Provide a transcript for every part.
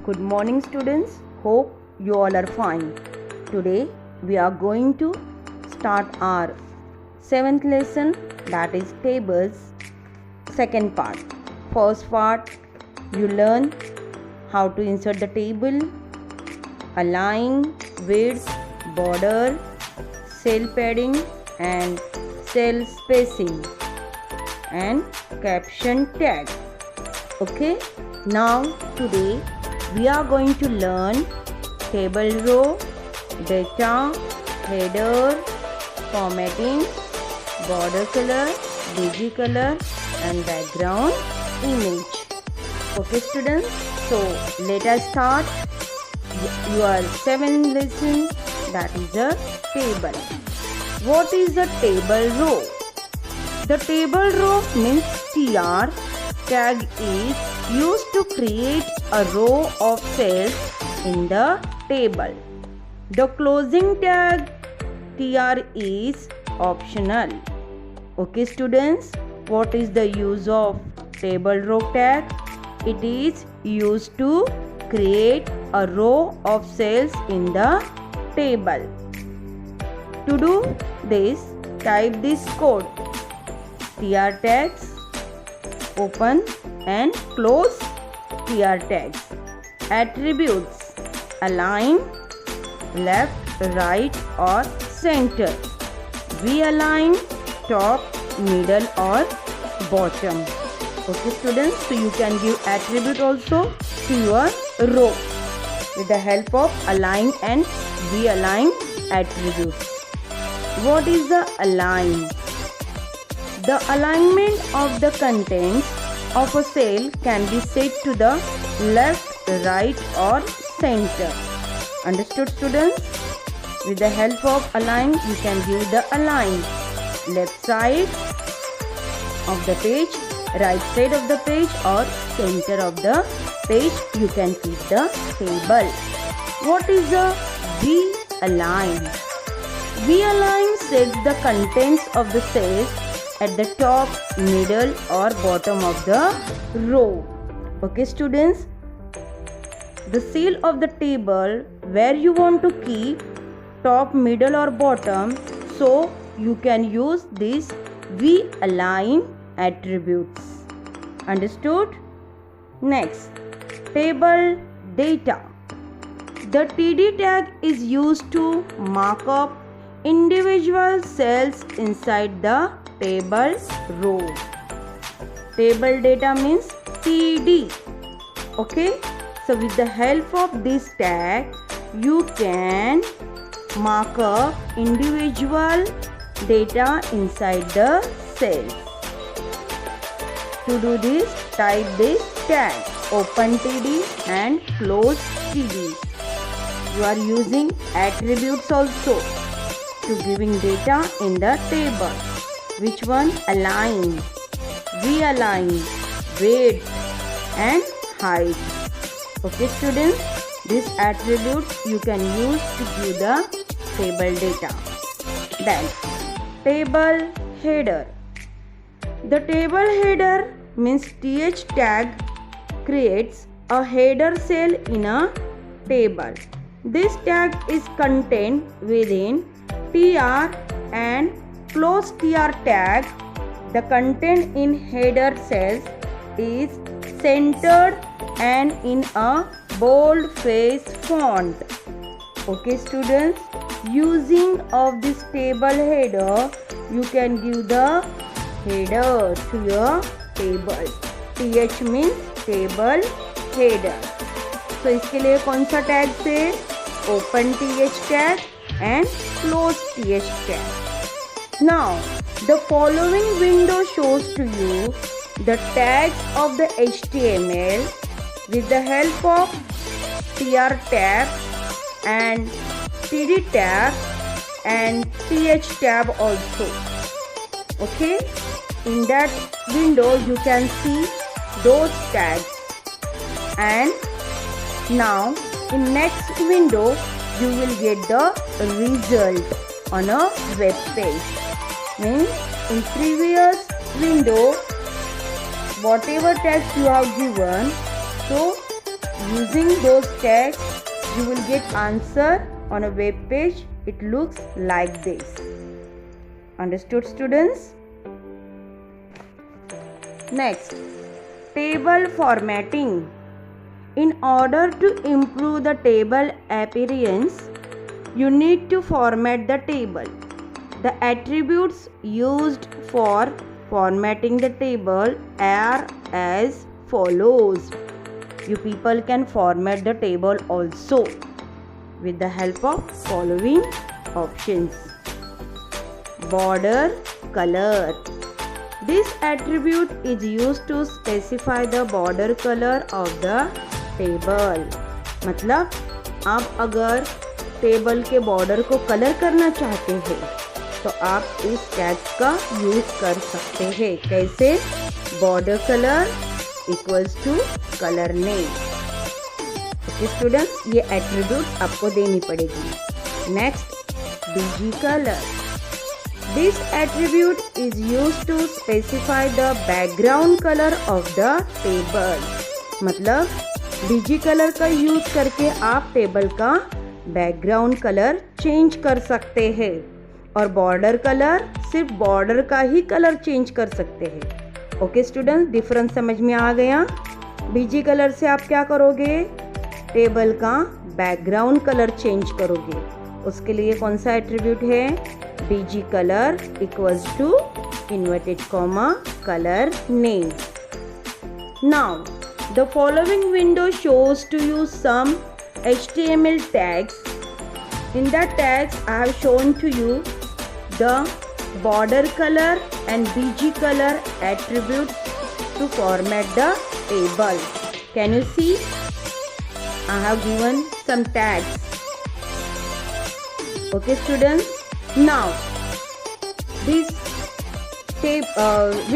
Good morning students. Hope you all are fine. Today we are going to start our 7th lesson, that is tables, second part. First part you learn how to insert the table, align, width, border, cell padding and cell spacing and caption tag. Okay, now today we are going to learn table row, data, header, formatting, border color, digi color and background image. Okay students, so let us start your 7th lesson, that is a table. What is a table row? The table row means TR tag is used to create a row of cells in the table. The closing tag TR is optional. Okay students, what is the use of table row tag? It is used to create a row of cells in the table. To do this, type this code: TR tags, open and close TR tags. Attributes: align, left, right or center. We align top, middle or bottom. Okay students, so you can give attribute also to your row with the help of align and we align attributes. What is the align? The alignment of the contents of a cell can be set to the left, right or center. Understood students? With the help of align, you can give the align. Left side of the page, right side of the page or center of the page, you can keep the table. What is a V align? V align sets the contents of the cells at the top, middle or bottom of the row. Okay students, the cell of the table where you want to keep top, middle or bottom, so you can use this V align attributes. Understood? Next, table data. The TD tag is used to mark up individual cells inside the table row. Table data means TD. Okay, so with the help of this tag you can mark up individual data inside the cells. To do this, type this tag: open TD and close TD. You are using attributes also to giving data in the table. Which one? Align, realign, width and height. Okay students, these attributes you can use to give the table data. Then table header. The table header means TH tag creates a header cell in a table. This tag is contained within TR and close TR tag. The content in header cells is centered and in a boldface font. Okay students, using of this table header you can give the header to your table. TH means table header. So इसके लिए कौन सा tag से? Open TH tag and close TH tag. Now the following window shows to you the tags of the HTML with the help of TR tab and TD tab and TH tab also. Okay, in that window you can see those tags. And now in next window you will get the result on a web page. Means in previous window whatever text you have given, so using those tags, you will get answer on a web page. It looks like this. Understood, students? Next, table formatting. In order to improve the table appearance, you need to format the table. The attributes used for formatting the table are as follows. You people can format the table also with the help of following options. Border color. This attribute is used to specify the border color of the table. मतलब आप अगर table के border को colour करना चाहते हैं तो आप इस टैग का यूज कर सकते हैं. कैसे? Border colour equals to colour name. Okay students, ये एट्रीब्यूट आपको देनी पड़ेगी. Next, BG colour. This attribute is used to specify the background colour of the table. मतलब बीजी कलर का यूज करके आप टेबल का बैकग्राउंड कलर चेंज कर सकते हैं और बॉर्डर कलर सिर्फ बॉर्डर का ही कलर चेंज कर सकते हैं. ओके स्टूडेंट्स, डिफरेंस समझ में आ गया? बीजी कलर से आप क्या करोगे? टेबल का बैकग्राउंड कलर चेंज करोगे. उसके लिए कौन सा एट्रीब्यूट है? BG colour equals to inverted comma colour name. Now the following window shows to you some HTML tags. In the tags I have shown to you the border color and BG color attributes to format the table. Can you see? I have given some tags. Okay students, now this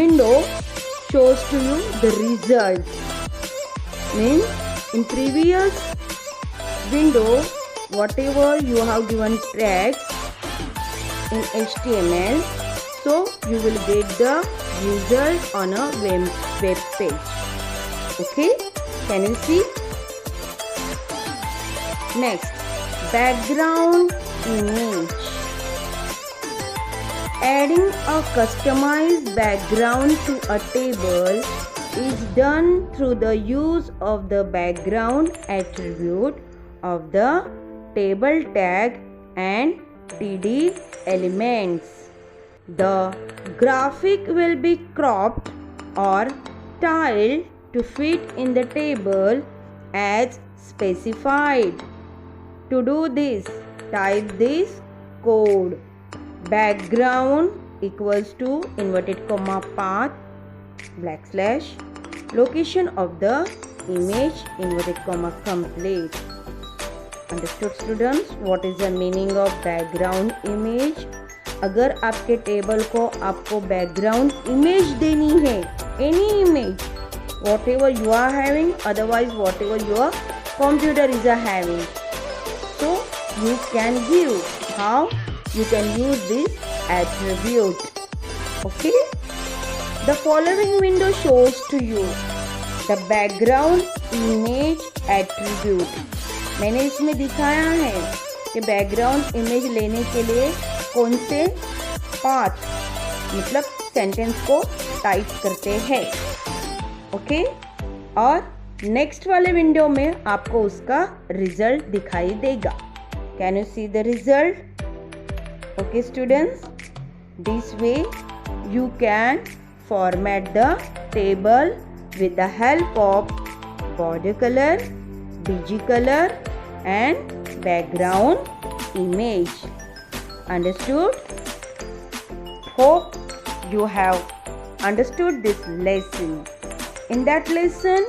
window shows to you the results. Means in previous window, whatever you have given tags in HTML, so you will get the result on a web page. Okay, can you see? Next, background image. Adding a customized background to a table is done through the use of the background attribute of the table tag and TD elements. The graphic will be cropped or tiled to fit in the table as specified. To do this, type this code. Background equals to inverted comma path / location of the image inverted comma complete. Understood students? What is the meaning of background image? अगर आपके table को आपको background image देनी है, any image, whatever you are having, otherwise whatever your computer is having, so you can give. How? You can use this attribute. Okay? The following window shows to you the background image attribute. मैंने इसमें दिखाया है कि background image लेने के लिए कौन से पाथ मतलब सेंटेंस को टाइप करते हैं. ओके, और नेक्स्ट वाले विंडो में आपको उसका रिजल्ट दिखाई देगा. Can you see the result? Okay students, this way you can format the table with the help of border color, BG color and background image. Understood? Hope you have understood this lesson. In that lesson,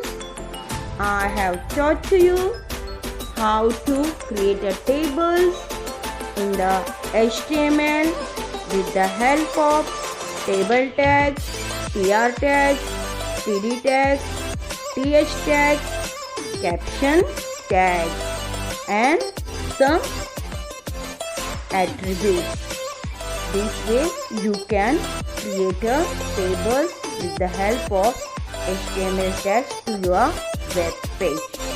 I have taught to you how to create a tables in the HTML with the help of table tags, tr tags, td tags, th tags, caption tags and some attributes. This way you can create a table with the help of HTML tags to your web page.